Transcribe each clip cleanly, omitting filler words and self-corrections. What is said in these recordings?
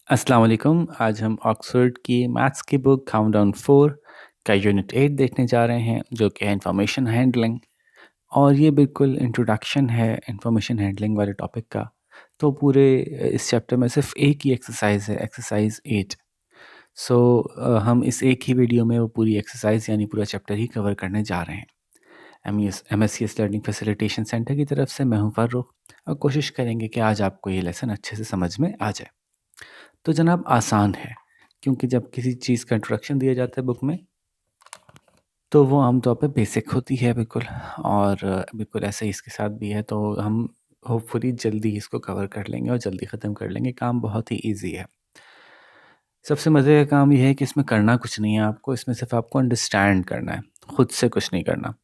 अस्सलाम वालेकुम। आज हम ऑक्सफोर्ड की मैथ्स की बुक काउंटडाउन 4 का यूनिट 8 देखने जा रहे हैं, जो कि है इंफॉर्मेशन हैंडलिंग। और ये बिल्कुल इंट्रोडक्शन है इंफॉर्मेशन हैंडलिंग वाले टॉपिक का। तो पूरे इस चैप्टर में सिर्फ एक ही एक्सरसाइज है, एक्सरसाइज 8। सो हम इस एक ही वीडियो में वो पूरी एक्सरसाइज यानी पूरा चैप्टर ही कवर करने जा रहे हैं। MSCS लर्निंग फैसिलिटेशन सेंटर की तरफ से मैं हूँ फारूक, और कोशिश करेंगे कि आज आपको ये लेसन अच्छे से समझ में आ जाए। तो जनाब आसान है, क्योंकि जब किसी चीज़ का इंट्रोडक्शन दिया जाता है बुक में, तो वो आमतौर पे बेसिक होती है बिल्कुल। और बिल्कुल ऐसे ही इसके साथ भी है, तो हम होपफुली जल्दी इसको कवर कर लेंगे और जल्दी ख़त्म कर लेंगे। काम बहुत ही ईजी है। सबसे मज़े का काम ये है कि इसमें करना कुछ नहीं है आपको, इसमें सिर्फ आपको अंडरस्टैंड करना है, खुद से कुछ नहीं करना।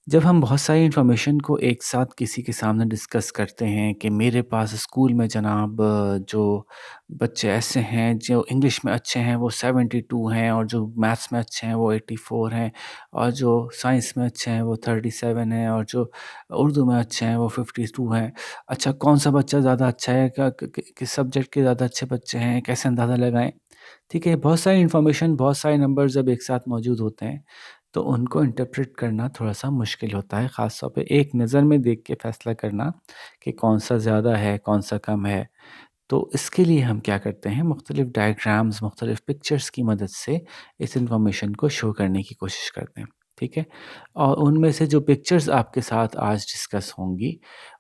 जब हम बहुत सारी इन्फॉर्मेशन को एक साथ किसी के सामने डिस्कस करते हैं कि मेरे पास स्कूल में जनाब जो बच्चे ऐसे हैं जो इंग्लिश में अच्छे हैं वो 72 हैं, और जो मैथ्स में अच्छे हैं वो 84 हैं, और जो साइंस में अच्छे हैं वो 37 हैं, और जो उर्दू में अच्छे हैं वो 52 हैं। अच्छा, कौन सा बच्चा ज़्यादा अच्छा है, किस सब्जेक्ट के ज़्यादा अच्छे बच्चे हैं, कैसे अंदाज़ा लगाएं। ठीक है, बहुत सारी इन्फॉर्मेशन, बहुत सारे नंबर जब एक साथ मौजूद होते हैं, तो उनको इंटरप्रेट करना थोड़ा-सा मुश्किल होता है, ख़ास तौर पे एक नज़र में देख के फ़ैसला करना कि कौन-सा ज़्यादा है, कौन-सा कम है। तो इसके लिए हम क्या करते हैं, मुख्तलिफ़ डायग्राम्स, मुख्तलिफ़ पिक्चर्स की मदद से इस इन्फॉर्मेशन को शो करने की कोशिश करते हैं, ठीक है? और उनमें से जो पिक्चर्स आपके साथ आज डिस्कस होंगी,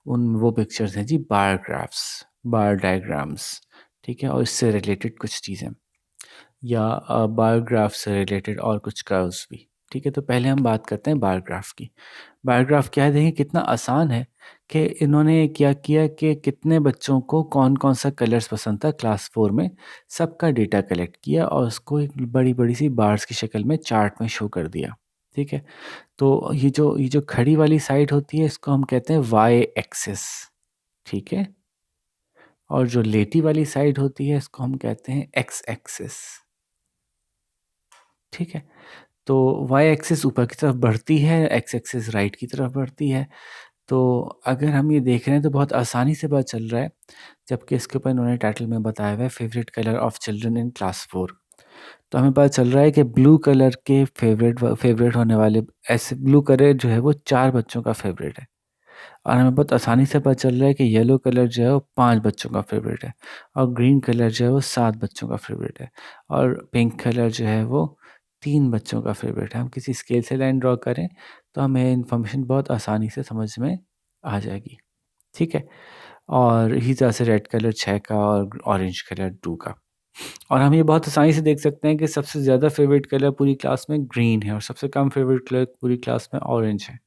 वो पिक्चर्स हैं जी बार ग्राफ्स, बार डायग्राम्स, ठीक है? और इससे रिलेटेड कुछ चीज़ें, या बार ग्राफ से रिलेटेड और कुछ कर्व्स भी। ठीक है, तो पहले हम बात करते हैं बार ग्राफ की। बार ग्राफ क्या है, देखिए कितना आसान है कि इन्होंने क्या किया कि कितने बच्चों को कौन-कौन सा कलर्स पसंद था क्लास 4 में, सबका डेटा कलेक्ट किया और उसको एक बड़ी-बड़ी सी बार्स की शक्ल में चार्ट में शो कर दिया। ठीक है? तो ये जो खड़ी वाली साइड होती है, इसको हम कहते हैं वाई एक्सिस, ठीक है? और जो लेटी वाली साइड होती है, इसको हम कहते हैं एक्स एक्सिस, ठीक है? तो वाई एक्सिस ऊपर की तरफ बढ़ती है, एक्स एक्सिस राइट की तरफ बढ़ती है। तो अगर हम ये देख रहे हैं तो बहुत आसानी से पता चल रहा है, जबकि इसके ऊपर इन्होंने टाइटल में बताया हुआ है favourite colour of children in class 4। तो हमें पता चल रहा है कि ब्लू कलर के फेवरेट होने वाले, ऐसे ब्लू कलर जो है वो 4 बच्चों का फेवरेट है। और हमें बहुत आसानी से पता चल रहा है कि येलो कलर जो है वो 5 बच्चों का फेवरेट है, और ग्रीन कलर जो है वो 7 बच्चों का फेवरेट है, और पिंक कलर जो है वो 3 बच्चों का फेवरेट है। हम किसी स्केल से लाइन ड्रॉ करें तो हमें इन्फॉर्मेशन बहुत आसानी से समझ में आ जाएगी, ठीक है? और इसी तरह से रेड कलर 6 का और ऑरेंज कलर 2 का। और हम ये बहुत आसानी से देख सकते हैं कि सबसे ज़्यादा फेवरेट कलर पूरी क्लास में ग्रीन है, और सबसे कम फेवरेट कलर पूरी क्लास में ऑरेंज है।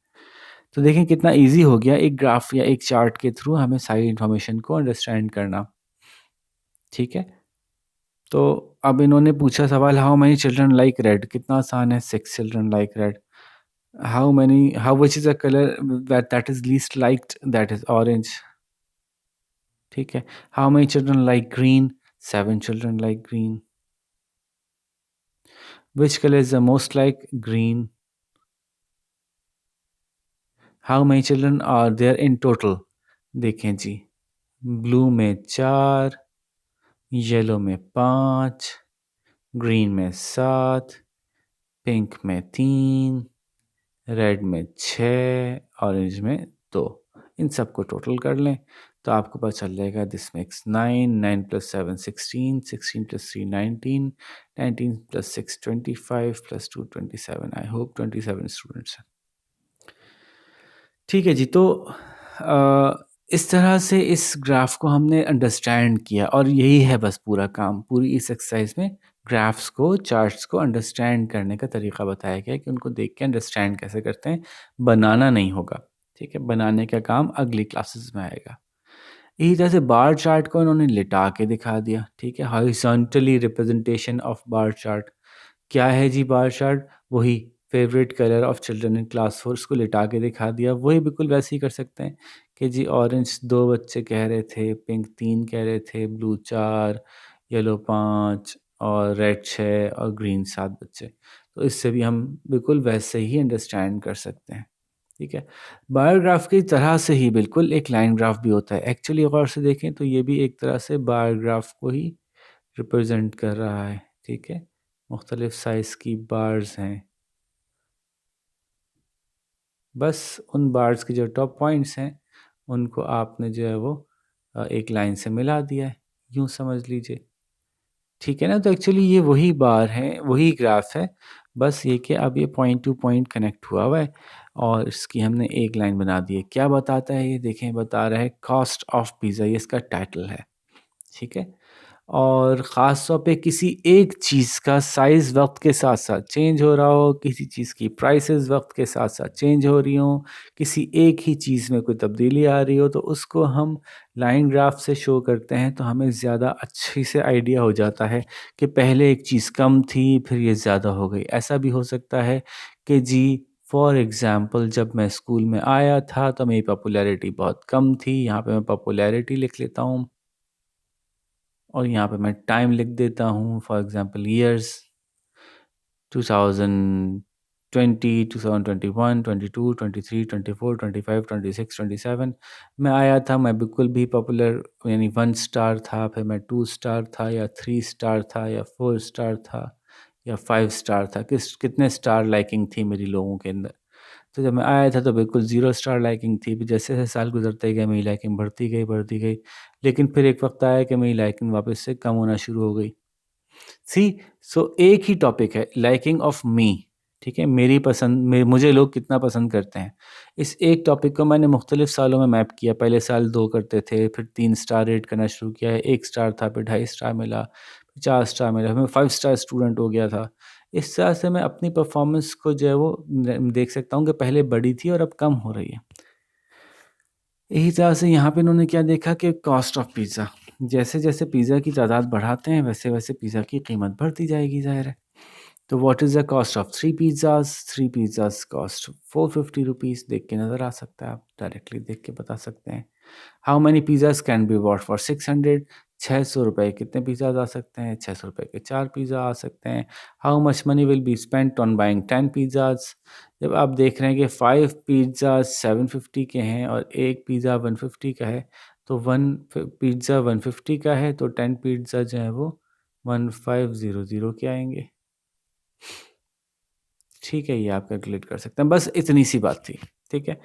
तो देखें कितना ईज़ी हो गया एक ग्राफ या एक चार्ट के थ्रू हमें सारी इन्फॉर्मेशन को अंडरस्टैंड करना, ठीक है? तो अब इन्होंने पूछा सवाल, how many children like red, कितना आसान है, 6 children like red. How which is a colour that is least liked, that is orange, ठीक है? How many children like green, 7 children like green. Which colour is the most like, green. How many children are there in total, देखें जी, blue में 4, yellow में 5, green में 7, pink में 3, red में 6, orange में 2। इन सबको टोटल कर लें तो आपको पता चल जाएगा this makes 9, 9 + 7 16, 16 + 3 19, 19 + 6 25 + 2 27। I hope 27 students हैं। ठीक है जी, तो इस तरह से इस ग्राफ को हमने अंडरस्टैंड किया, और यही है बस पूरा काम। पूरी इस एक्सरसाइज में ग्राफ्स को, चार्ट्स को अंडरस्टैंड करने का तरीका बताया गया है कि उनको देख के अंडरस्टैंड कैसे करते हैं, बनाना नहीं होगा, ठीक है? बनाने का काम अगली क्लासेस में आएगा। इसी तरह से बार चार्ट को इन्होंने लिटा के दिखा दिया, ठीक है? Horizontally representation of bar chart. क्या है जी बार चार्ट? वही favourite colour of children in class 4, उसको लिटा के दिखा दिया। वही बिल्कुल वैसे ही कर सकते हैं कि जी ऑरेंज 2 बच्चे कह रहे थे, पिंक 3 कह रहे थे, ब्लू 4, येलो 5 और रेड 6 और ग्रीन 7 बच्चे। तो इससे भी हम बिल्कुल वैसे ही अंडरस्टैंड कर सकते हैं, ठीक है? बार ग्राफ की तरह से ही बिल्कुल एक लाइन ग्राफ भी होता है। एक्चुअली गौर से देखें तो ये भी एक तरह से बार ग्राफ को ही रिप्रेजेंट कर रहा है, ठीक है। मुख्तलिफ साइज़ की बार्स हैं। बस उन बार्स के जो टॉप पॉइंट्स हैं उनको आपने जो है वो एक लाइन से मिला दिया है, यूँ समझ लीजिए, ठीक है ना। तो एक्चुअली ये वही बार है, वही ग्राफ है, बस ये कि अब ये पॉइंट टू पॉइंट कनेक्ट हुआ हुआ है और इसकी हमने एक लाइन बना दी है। क्या बताता है ये देखें, बता रहा है कॉस्ट ऑफ पिज़्ज़ा, ये इसका टाइटल है, ठीक है। और ख़ास तौर पे किसी एक चीज़ का साइज़ वक्त के साथ साथ चेंज हो रहा हो, किसी चीज़ की प्राइसेस वक्त के साथ साथ चेंज हो रही हों, किसी एक ही चीज़ में कोई तब्दीली आ रही हो, तो उसको हम लाइन ग्राफ से शो करते हैं, तो हमें ज़्यादा अच्छी से आइडिया हो जाता है कि पहले एक चीज़ कम थी फिर ये ज़्यादा हो गई। ऐसा भी हो सकता है कि जी, फॉर एग्ज़ाम्पल जब मैं स्कूल में आया था तो मेरी पॉपुलैरिटी बहुत कम थी, यहाँ पे मैं पॉपुलैरिटी लिख लेता हूँ और यहाँ पे मैं टाइम लिख देता हूँ, फॉर एग्ज़ाम्पल ईयर्स 2020, 2021, 22, 23, 24, 25, 26, 27 मैं आया था, मैं बिल्कुल भी पॉपुलर यानी 1 स्टार था, फिर मैं 2 स्टार था या 3 स्टार था या 4 स्टार था या 5 स्टार था, कितने स्टार लाइकिंग थी मेरी लोगों के अंदर। तो जब मैं आया था तो बिल्कुल 0 स्टार लाइकिंग थी, फिर जैसे-जैसे साल गुज़रते गए मेरी लाइकिंग बढ़ती गई, लेकिन फिर एक वक़्त आया कि मेरी लाइकिंग वापस से कम होना शुरू हो गई। सी सो एक ही टॉपिक है लाइकिंग ऑफ मी, ठीक है, मेरी पसंद में मुझे लोग कितना पसंद करते हैं। इस एक टॉपिक को मैंने मुख्तलिफ सालों में मैप किया। पहले साल 2 करते थे, फिर 3 स्टार रेट करना शुरू किया है, 1 स्टार था, फिर ढाई स्टार मिला, फिर 4 स्टार मिला, फिर मैं 5 स्टार स्टूडेंट हो गया था। इस तरह से मैं अपनी परफॉर्मेंस को जो है वो देख सकता हूँ कि पहले बड़ी थी और अब कम हो रही है। इसी तरह से यहाँ पे इन्होंने क्या देखा कि कॉस्ट ऑफ पिज़्ज़ा, जैसे-जैसे पिज़्ज़ा की तादाद बढ़ाते हैं वैसे-वैसे पिज़्ज़ा की कीमत बढ़ती जाएगी, ज़ाहिर है। तो what is the cost of 3 pizzas? 3 pizzas cost ₹450 देख के नज़र आ सकता है, आप डायरेक्टली देख के बता सकते हैं। How many pizzas can be bought for 600? ₹600 कितने पिज़्ज़ाज़ आ सकते हैं? ₹600 के 4 पिज़्ज़ा आ सकते हैं। How much money will be spent on buying 10 pizzas? जब आप देख रहे हैं कि 5 पिज़्ज़ा 750 के हैं और 1 पिज़्ज़ा 150 का है, तो 1 पिज़्ज़ा 150 का है, तो 10 पिज़्ज़ा जो है वो 1500 के आएँगे। ठीक है, ये आप कैलकुलेट कर सकते हैं। बस इतनी सी बात थी, ठीक है?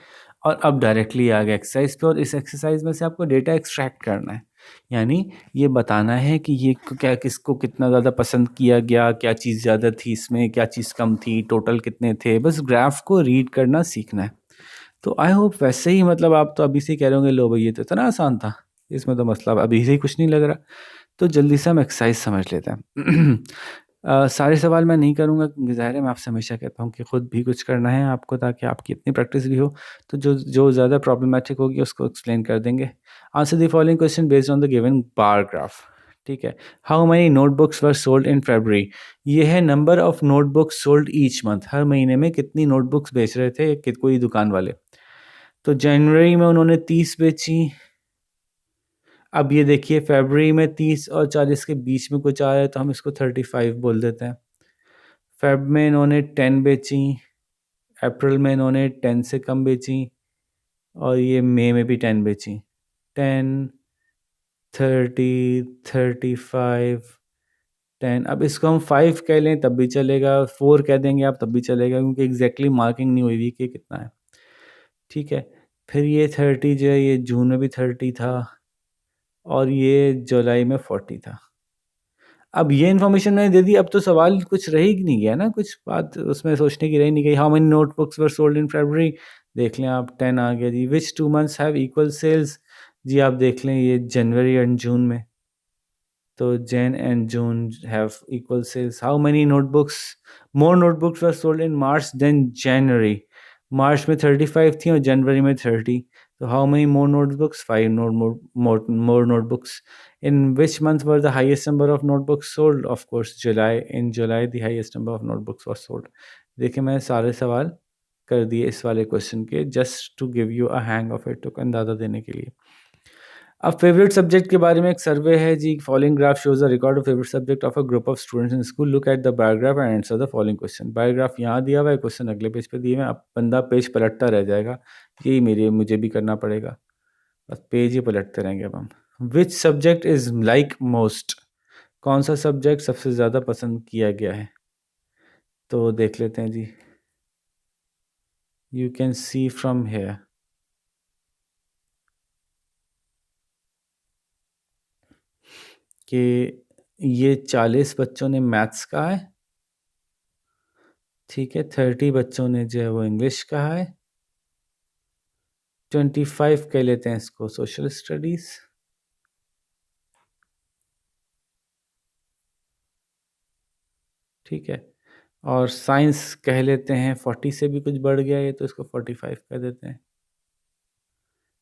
और अब डायरेक्टली आ गए एक्सरसाइज़ पे और इस एक्सरसाइज़ में से आपको डेटा एक्सट्रैक्ट करना है। यानी ये बताना है कि ये क्या किसको कितना ज़्यादा पसंद किया गया, क्या चीज़ ज़्यादा थी इसमें, क्या चीज़ कम थी, टोटल कितने थे, बस ग्राफ को रीड करना सीखना है। तो आई होप वैसे ही मतलब आप तो अभी से ही कह रहे होंगे लो भई ये तो इतना आसान था, इसमें तो मतलब अभी से ही कुछ नहीं लग रहा। तो जल्दी से हम एक्सरसाइज समझ लेते हैं। सारे सवाल मैं नहीं करूँगा क्योंकि ज़ाहिर है मैं आपसे हमेशा कहता हूँ कि खुद भी कुछ करना है आपको ताकि आपकी इतनी प्रैक्टिस भी हो, तो जो जो ज़्यादा प्रॉब्लमैटिक होगी उसको एक्सप्लेन कर देंगे। Answer the following question based on the given bar graph, ठीक है। How many notebooks were sold in फरवरी? ये है number of notebooks sold each month, हर महीने में कितनी नोटबुक्स बेच रहे थे कोई दुकान वाले। तो जनवरी में उन्होंने 30 बेची। अब ये देखिए फरवरी में 30 और 40 के बीच में कुछ आ रहा है तो हम इसको 35 बोल देते हैं। फेब में इन्होंने 10 बेची, अप्रैल में इन्होंने 10 से कम बेची और ये मई में भी 10 बेची। 10, 30, 35, 10, अब इसको हम 5 कह लें तब भी चलेगा, 4 कह देंगे आप तब भी चलेगा क्योंकि एग्जैक्टली मार्किंग नहीं हुई हुई कि कितना है, ठीक है। फिर ये 30 जो है ये जून में भी 30 था और ये जुलाई में 40 था। अब ये इन्फॉर्मेशन मैंने दे दी, अब तो सवाल कुछ रह ही नहीं गया ना, कुछ बात उसमें सोचने की रह नहीं गई। How many notebooks were sold in फरवरी? देख लें आप, 10 आ गया जी। Which 2 months have equal sales? जी आप देख लें ये जनवरी एंड जून में, तो Jan and June have equal sales. How many notebooks more notebooks were sold in March than January? मार्च में 35 थी और जनवरी में 30, तो how many more notebooks? 5 more notebooks. In which month were the highest number of notebooks sold? Of course July. In July the highest number of notebooks was sold. देखिए मैंने सारे सवाल कर दिए इस वाले क्वेश्चन के, just to give you a hang of it, तो अंदाज़ा देने के लिए। अब फेवरेट सब्जेक्ट के बारे में एक सर्वे है जी। Following graph shows the record of favourite subject of a group of students in school. Look at the bar graph and answer the following question. Bar graph यहाँ दिया हुआ है, क्वेश्चन अगले पेज पे दिए हुए हैं। अब बंदा पेज पलटता रह जाएगा, यही मुझे भी करना पड़ेगा, बस पेज ही पलटते रहेंगे अब हम। Which subject is like most? कौन सा सब्जेक्ट सबसे ज़्यादा पसंद किया गया है? तो देख लेते हैं जी। You can see from here कि ये 40 बच्चों ने मैथ्स कहा है, ठीक है। 30 बच्चों ने जो है वो इंग्लिश कहा है, 25 कह लेते हैं इसको सोशल स्टडीज़, ठीक है। और साइंस कह लेते हैं 40 से भी कुछ बढ़ गया ये, तो इसको 45 कह देते हैं।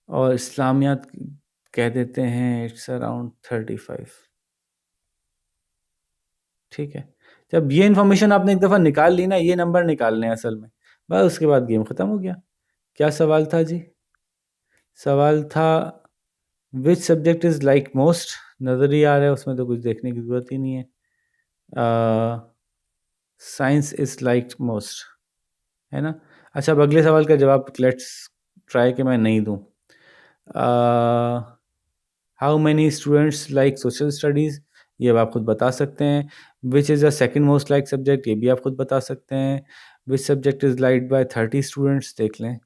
और इस्लामियात कह देते हैं इट्स अराउंड 35, ठीक है। जब ये इन्फॉर्मेशन आपने एक दफ़ा निकाल ली ना, ये नंबर निकालने हैं असल में, बस उसके बाद गेम ख़त्म हो गया। क्या सवाल था जी? सवाल था विच सब्जेक्ट इज़ लाइक मोस्ट, नज़र ही आ रहा है, उसमें तो कुछ देखने की ज़रूरत ही नहीं है। साइंस इज़ लाइक मोस्ट, है ना। अच्छा, अब अगले सवाल का जवाब लेट्स ट्राई कि मैं नहीं दूँ। How many students like social studies, ये अब आप खुद बता सकते हैं। Which is the second most like subject, ये भी आप खुद बता सकते हैं। Which subject is like by 30 students, देख लें,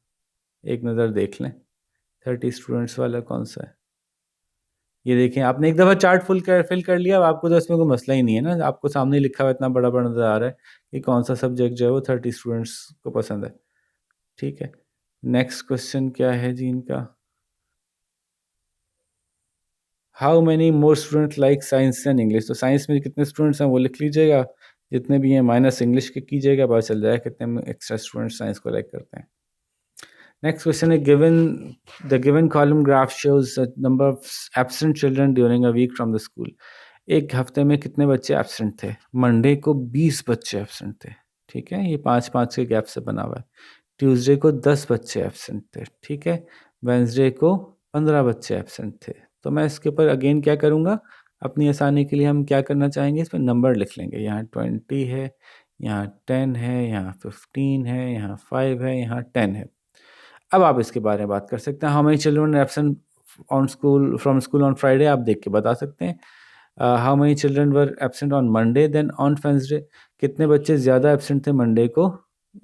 एक नज़र देख लें 30 स्टूडेंट्स वाला कौन सा है। ये देखें, आपने एक दफ़ा चार्ट फिल कर लिया, अब आपको तो इसमें कोई मसला ही नहीं है ना, आपको सामने ही लिखा हुआ इतना बड़ा बड़ा नज़र आ रहा है कि कौन सा सब्जेक्ट जो है वो 30 स्टूडेंट्स को पसंद है, ठीक है। नेक्स्ट क्वेश्चन क्या है जी इनका? How many more student like science and English, तो साइंस में कितने स्टूडेंट्स हैं वो लिख लीजिएगा, जितने भी हैं माइनस इंग्लिश के कीजिएगा, पता चल जाएगा कितने एक्स्ट्रा स्टूडेंट्स साइंस को लाइक करते हैं। नेक्स्ट क्वेश्चन है given the given column graph shows number of absent children during a week from the school. एक हफ्ते में कितने बच्चे एब्सेंट थे? मंडे को 20 बच्चे एब्सेंट थे, ठीक है, ये 5-5 के गैप से बना हुआ है। ट्यूसडे को 10 बच्चे एब्सेंट थे, ठीक है। वेंसडे को 15 बच्चे एब्सेंट थे। तो मैं इसके ऊपर अगेन क्या करूँगा, अपनी आसानी के लिए हम क्या करना चाहेंगे, इसमें नंबर लिख लेंगे। यहाँ 20 है, यहाँ 10 है, यहाँ 15 है, यहाँ 5 है, यहाँ 10 है। अब आप इसके बारे में बात कर सकते हैं। How many children absent on school from school on Friday, आप देख के बता सकते हैं। How many children were absent on Monday than on Wednesday, कितने बच्चे ज़्यादा एब्सेंट थे मंडे को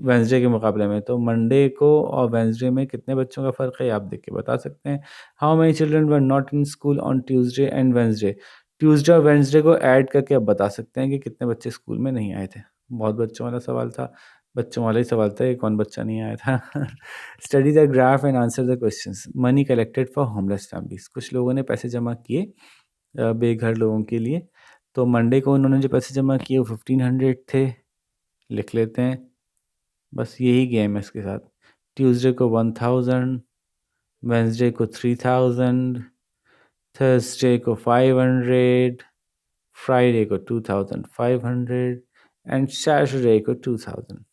वेंसडे के मुकाबले में, तो मंडे को और वेंसडे में कितने बच्चों का फ़र्क है, आप देख के बता सकते हैं। How many children were not in school on Tuesday and Wednesday, Tuesday और वेंसडे को ऐड करके आप बता सकते हैं कि कितने बच्चे स्कूल में नहीं आए थे। बहुत बच्चों वाला सवाल था, बच्चों वाला ही सवाल था, ये कौन बच्चा नहीं आया था। Study the graph and answer the questions. Money collected for homeless families, कुछ लोगों ने पैसे जमा किए बेघर लोगों के लिए। तो मंडे को उन्होंने जो पैसे जमा किए वो 1500 थे, लिख लेते हैं, बस यही गेम है इसके साथ। ट्यूसडे को 1000, वेंसडे को 3000, थर्सडे को 500, फ्राइडे को 2500 एंड सैटरडे को 2000।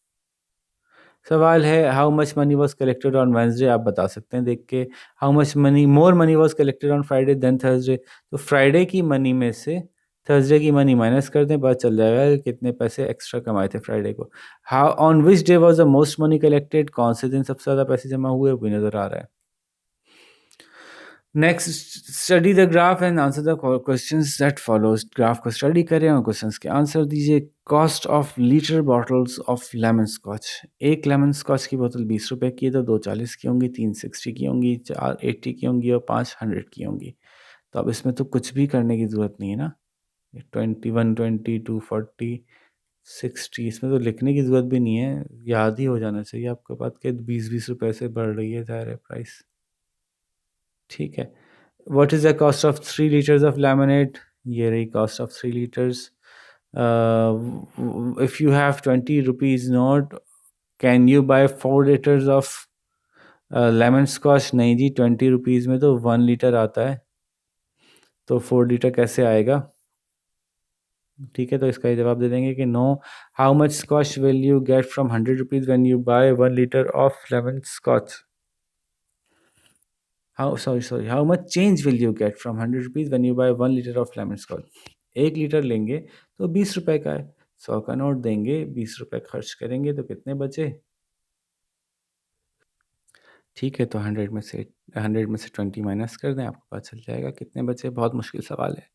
सवाल है how much money was collected on Wednesday, आप बता सकते हैं देख के। How much money more money was collected on Friday than Thursday, तो फ्राइडे की मनी में से थर्सडे की मनी माइनस कर दें, पता चल जाएगा कि कितने पैसे एक्स्ट्रा कमाए थे फ्राइडे को। How on which day was the most money collected, कौन से दिन सबसे ज़्यादा पैसे जमा हुए, वो भी नज़र आ रहा है। Next, study the graph and answer the questions that follows. Graph को स्टडी करें और क्वेश्चंस के आंसर दीजिए। Cost of litre bottles of lemon squash, एक लेमन स्कॉच की बोतल 20 रुपए की है, तो 2 40 की होंगी, 3 60 की होंगी, 4 80 की होंगी और 5 100 की होंगी। तो अब इसमें तो कुछ भी करने की ज़रूरत नहीं है ना, 21 20 240 60, इसमें तो लिखने की ज़रूरत भी नहीं है, याद ही हो जाना चाहिए आपको बात के 20-20 रुपए से बढ़ रही है ज़ाहिर है प्राइस, ठीक है। What is the cost of 3 liters of lemonade? ये रही cost of 3 liters. If you have 20 rupees note, can you buy 4 liters of lemon scotch? नहीं जी, 20 रुपीज़ में तो 1 लीटर आता है, तो 4 लीटर कैसे आएगा, ठीक है। तो इसका ये जवाब दे देंगे कि no. How much squash will you get from 100 rupees when you buy 1 litre of lemon squash? How much change will you get from 100 rupees when you buy 1 liter of lemon scotch? 1 litre लेंगे तो 20 रुपए का है, 100 का note देंगे, 20 रुपए खर्च करेंगे तो कितने बचे, ठीक है। तो 100 में से 20 माइनस कर दें, आपको पता चल जाएगा कितने बचे। बहुत मुश्किल सवाल है,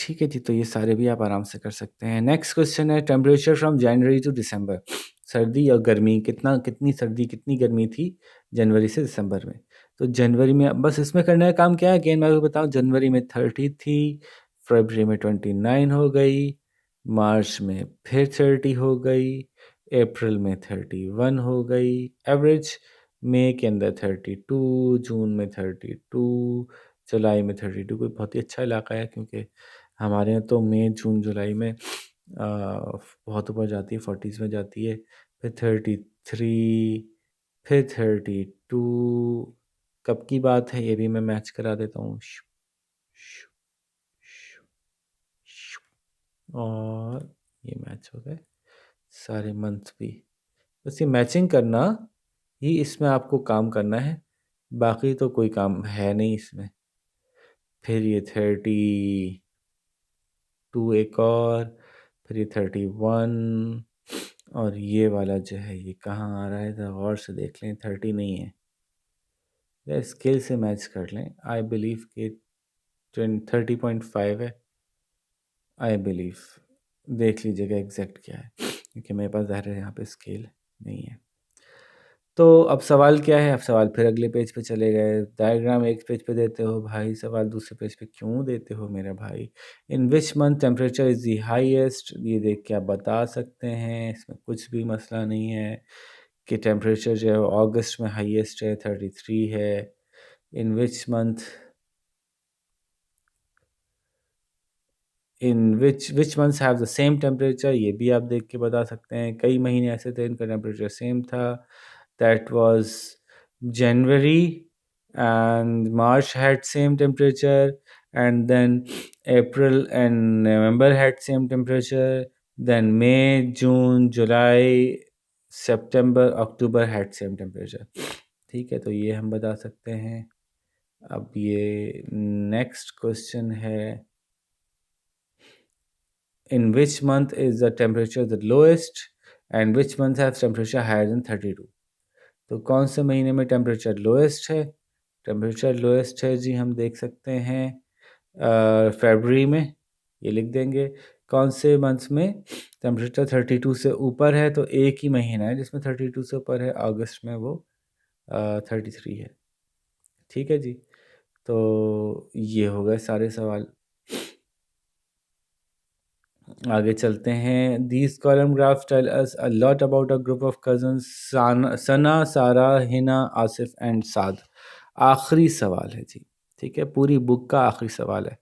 ठीक है जी, तो ये सारे भी आप आराम से कर सकते हैं। नेक्स्ट क्वेश्चन है टेम्परेचर फ्रॉम जनवरी टू दिसंबर। सर्दी और गर्मी, कितनी सर्दी कितनी गर्मी थी जनवरी से दिसंबर में। तो जनवरी में बस इसमें करने का काम क्या है, अगेन मैं आपको बताऊँ, जनवरी में 30 थी, फरवरी में 29 हो गई, मार्च में फिर 30 हो गई, अप्रैल में 31 हो गई एवरेज, मई के अंदर 32, जून में 32, जुलाई में 32। कोई बहुत ही अच्छा इलाका है, क्योंकि हमारे यहाँ तो मई जून जुलाई में बहुत ऊपर जाती है, 40s में जाती है, फिर 33, फिर 32। कब की बात है ये भी मैं मैच करा देता हूँ। और ये मैच हो गए सारे मंथ भी। बस ये मैचिंग करना ही इसमें आपको काम करना है, बाकी तो कोई काम है नहीं इसमें। फिर ये 32 एक और, फिर ये 31, और ये वाला जो है ये कहाँ आ रहा है, तो गौर से देख लें, 30 नहीं है, या स्केल से मैच कर लें। आई बिलीव कि 30.5 है, आई बिलीव। देख लीजिएगा एग्जैक्ट क्या है, क्योंकि मेरे पास ज़ाहिर है यहाँ पे स्केल नहीं है। तो अब सवाल क्या है, अब सवाल फिर अगले पेज पे चले गए। डायग्राम एक पेज पे देते हो भाई, सवाल दूसरे पेज पे क्यों देते हो मेरे भाई। In which month temperature is the highest, ये देख के आप बता सकते हैं, इसमें कुछ भी मसला नहीं है कि टेम्परेचर जो है अगस्त में हाईएस्ट है, 33 है। In which month, in which months have the same temperature, ये भी आप देख के बता सकते हैं। कई महीने ऐसे थे इनका टेम्परेचर सेम था, that was January and March had same temperature, and then April and November had same temperature, then May June July September October had same temperature. ठीक है, तो ये हम बता सकते हैं। अब ये नेक्स्ट क्वेश्चन है, in which month is the temperature the lowest and which month has temperature higher than 32। तो कौन से महीने में टेम्परेचर लोएस्ट है, टेम्परेचर लोएस्ट है जी हम देख सकते हैं फरवरी में, ये लिख देंगे। कौन से मंथ में टेम्परेचर 32 से ऊपर है, तो एक ही महीना है जिसमें 32 से ऊपर है, अगस्त में वो 33 है। ठीक है जी, तो ये हो गए सारे सवाल। आगे चलते हैं। These column graph tell us a lot about a group of cousins Sana, Sara, Hina, Asif and साद। आखिरी सवाल है जी, ठीक है, पूरी बुक का आखिरी सवाल है।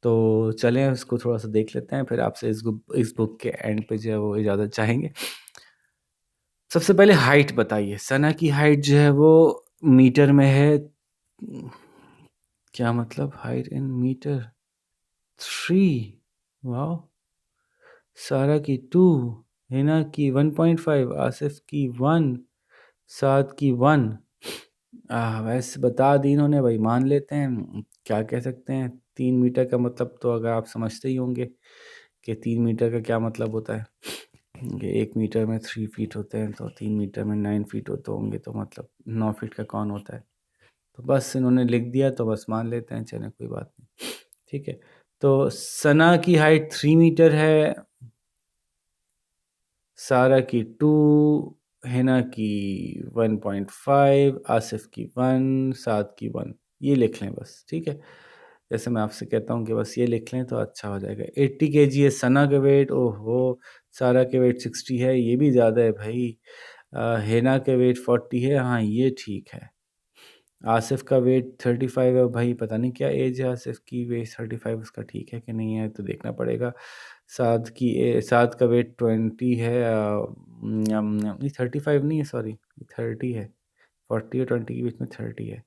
तो चलें इसको थोड़ा सा देख लेते हैं, फिर आपसे इस बुक के एंड पे जो है वो इजाज़त चाहेंगे। सबसे पहले हाइट बताइए। सना की हाइट जो है वो मीटर में है। क्या मतलब हाइट इन मीटर? 3। वाह। सारा की 2, हिना की 1.5, आसिफ की 1, साद की 1। वैसे बता दी इन्होंने भाई, मान लेते हैं, क्या कह सकते हैं। 3 मीटर का मतलब तो अगर आप समझते ही होंगे कि 3 मीटर का क्या मतलब होता है, कि 1 मीटर में 3 फीट होते हैं, तो 3 मीटर में 9 फीट होते होंगे, तो मतलब 9 फीट का कौन होता है। तो बस इन्होंने लिख दिया, तो बस मान लेते हैं, चलें कोई बात नहीं। ठीक है, तो सना की हाइट 3 मीटर है, सारा की 2, हिना की 1.5, आसिफ की 1, साद की 1। ये लिख लें बस, ठीक है। जैसे मैं आपसे कहता हूँ कि बस ये लिख लें तो अच्छा हो जाएगा। 80 kg है सना का वेट, ओहो। सारा के वेट 60 है, ये भी ज़्यादा है भाई। हिना के वेट 40 है, हाँ ये ठीक है। आसिफ का वेट 35 है भाई, पता नहीं क्या एज है आसिफ की, वेट 35 उसका ठीक है कि नहीं है तो देखना पड़ेगा। साद का वेट 20 है, नहीं 35 नहीं है, सॉरी 30 है। 40 और 20 के बीच में 30 है,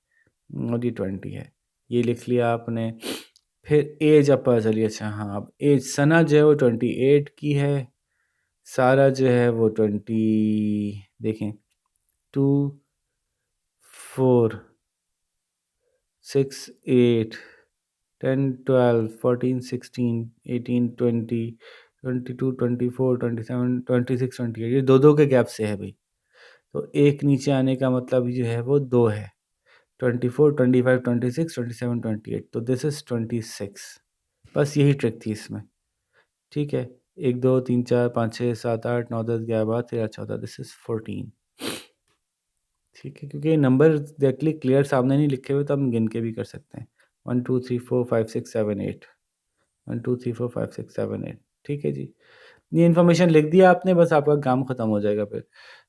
और ये 20 है। ये लिख लिया आपने। फिर एज अब पता चली, अच्छा हाँ, अब एज सना जो है वो 28 की है, सारा जो है वो 20, देखें, 2, 4, 6, 8, 10, 12, 14, 16, 18, 20, 22, 24, 27, 26, 28, ये दो दो के गैप से है भाई। तो एक नीचे आने का मतलब जो है वो 2 है। 24, 25, 26, 27, 28, तो दिस इज 26। बस यही ट्रिक थी इसमें। ठीक है, 1 2 3 4 5 6 7 8 9 10 11 12 13 14, दिस इज़ 14। ठीक है, क्योंकि नंबर एग्जैक्टली क्लियर सामने नहीं लिखे हुए तो हम गिन के भी कर सकते हैं। 1 2 3 4 5 6 7 8, 1 2 3 4 5 6 7 8। ठीक है जी, ये इन्फॉर्मेशन लिख दिया आपने, बस आपका काम ख़त्म हो जाएगा फिर।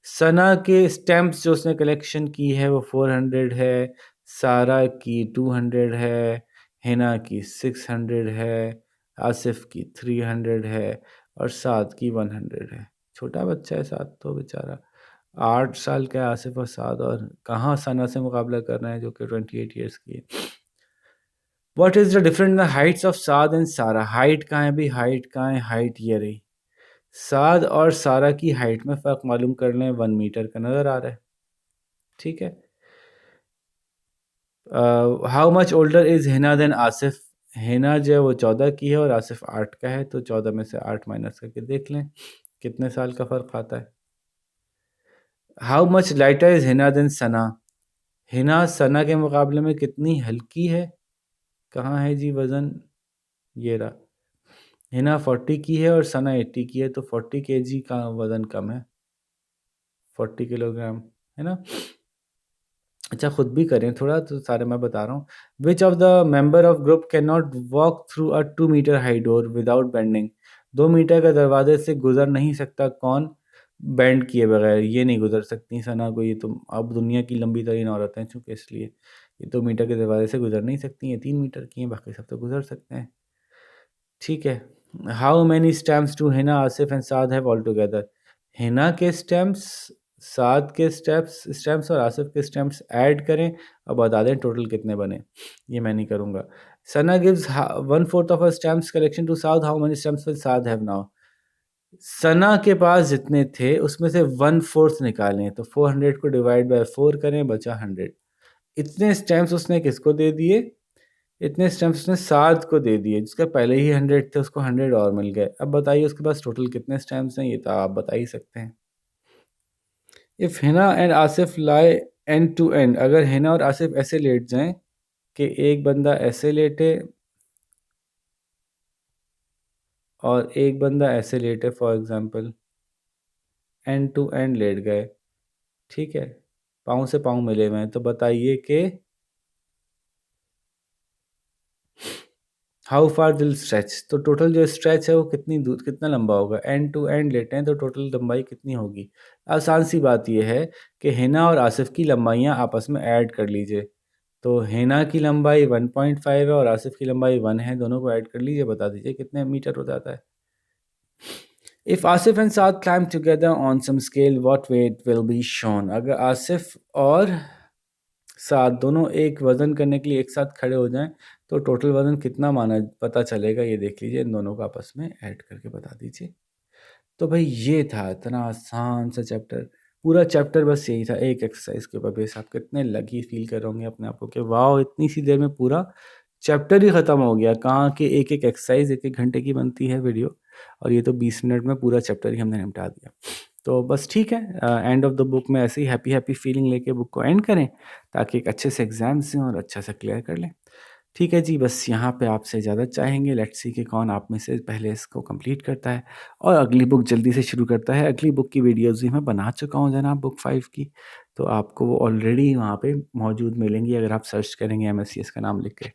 सना के स्टैम्प्स जो उसने कलेक्शन की है वो 400 है, सारा की 200 है, हिना की 600 है, आसिफ की 300 है और साद की 100 है। छोटा बच्चा है साद तो बेचारा, 8 साल का है आसिफ और साद, और कहाँ सना से मुकाबला कर रहे हैं जो कि 28 ईयर्स की है। What is the difference in the Heights of Saad and सारा? हाइट कहाँ है भाई, हाइट कहाँ है, हाइट ये रही। साद और सारा की हाइट में फ़र्क मालूम कर लें, 1 मीटर का नज़र आ रहा है। ठीक है। How much older is Hina than Asif? Hina जो है वो 14 की है और आसिफ 8 का है, तो 14 में से 8 माइनस करके देख लें कितने साल का फ़र्क आता है। How much lighter is Hina than Sana? Hina Sana के मुकाबले में कितनी हल्की है? कहाँ है जी वज़न? ये रहा। हिना 40 की है और सना 80 की है, तो 40 केजी का वज़न कम है, 40 किलोग्राम, है ना? अच्छा, खुद भी करें थोड़ा, तो सारे मैं बता रहा हूँ। Which of the member of group can not walk through a 2 metre high door without bending? 2 metre का दरवाजे से गुजर नहीं सकता कौन, बेंड किए बगैर? ये नहीं गुजर सकती सना को, ये तो अब दुनिया की लंबी तरीन औरत हैं चूँकि, इसलिए ये 2 मीटर के दरवाजे से गुजर नहीं सकती, ये 3 मीटर की हैं, बाकी सब तो गुजर सकते हैं। ठीक है। How many stamps to Hina Asif and Saad have all together? Hina के स्टैम्प्स, साद के स्टेप्स स्टैम्प्स और आसिफ के स्टैम्प्स ऐड करें और बता दें टोटल कितने बने। ये मैं नहीं करूँगा। Sana gives 1/4 of a stamps collection to Saad, how many stamps will Saad have now? Sana के पास जितने थे उसमें से 1/4 निकालें, तो 400 को डिवाइड बाय 4 करें, बचा 100। इतने स्टैम्प्स उसने किसको दे दिए? इतने स्टैम्प्स उसने साद को दे दिए, जिसका पहले ही 100 थे, उसको 100 और मिल गए। अब बताइए उसके पास टोटल कितने स्टैम्प्स हैं, ये तो आप बता ही सकते हैं। If Hina and Asif lie end to end, अगर हिना और आसिफ ऐसे लेट जाएं कि एक बंदा ऐसे लेटे और एक बंदा ऐसे लेटे, for example end to end लेट गए, ठीक है, पाँव से पाँव मिले हुए हैं, तो बताइए कि हाउ फार दिल स्ट्रेच, तो टोटल जो स्ट्रेच है वो कितनी दूर, कितना लंबा होगा? एंड टू एंड लेटे हैं तो टोटल लंबाई कितनी होगी? आसान सी बात यह है कि हिना और आसिफ की लंबाइयाँ आपस में ऐड कर लीजिए। तो हिना की लंबाई 1.5 है और आसिफ की लंबाई 1 है, दोनों को ऐड कर लीजिए, बता दीजिए कितने मीटर हो जाता है। If Asif and Saad climb together on some scale, what weight will be shown? अगर आसिफ और साथ दोनों एक वज़न करने के लिए एक साथ खड़े हो जाएं तो टोटल वज़न कितना माना पता चलेगा, ये देख लीजिए, इन दोनों को आपस में ऐड करके बता दीजिए। तो भाई ये था इतना आसान सा चैप्टर, पूरा चैप्टर बस यही था, एक एक्सरसाइज के ऊपर बेस। आप कितने लकी फील कर रहे होंगे अपने आप को कि वाह, इतनी सी देर में पूरा चैप्टर ही ख़त्म हो गया। कहाँ कि एक एक एक्सरसाइज 1-1 घंटे की बनती है वीडियो, और ये तो 20 मिनट में पूरा चैप्टर ही हमने निपटा दिया। तो बस ठीक है, एंड ऑफ द बुक में ऐसे ही हैप्पी हैप्पी फीलिंग लेके बुक को एंड करें, ताकि एक अच्छे से एग्ज़ाम्स दें और अच्छा से क्लियर कर लें। ठीक है जी, बस यहाँ पे आपसे इजाज़त चाहेंगे। लेट्स सी कि कौन आप में से पहले इसको कंप्लीट करता है और अगली बुक जल्दी से शुरू करता है। अगली बुक की वीडियोज़ भी मैं बना चुका हूँ जनाब, बुक 5 की, तो आपको वो ऑलरेडी वहाँ पे मौजूद मिलेंगी अगर आप सर्च करेंगे एमएससीएस का नाम लिख के।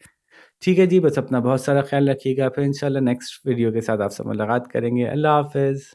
ठीक है जी, बस अपना बहुत सारा ख़्याल रखिएगा, फिर इंशाल्लाह नेक्स्ट वीडियो के साथ आपसे मुलाकात करेंगे। अल्लाह हाफ़िज़।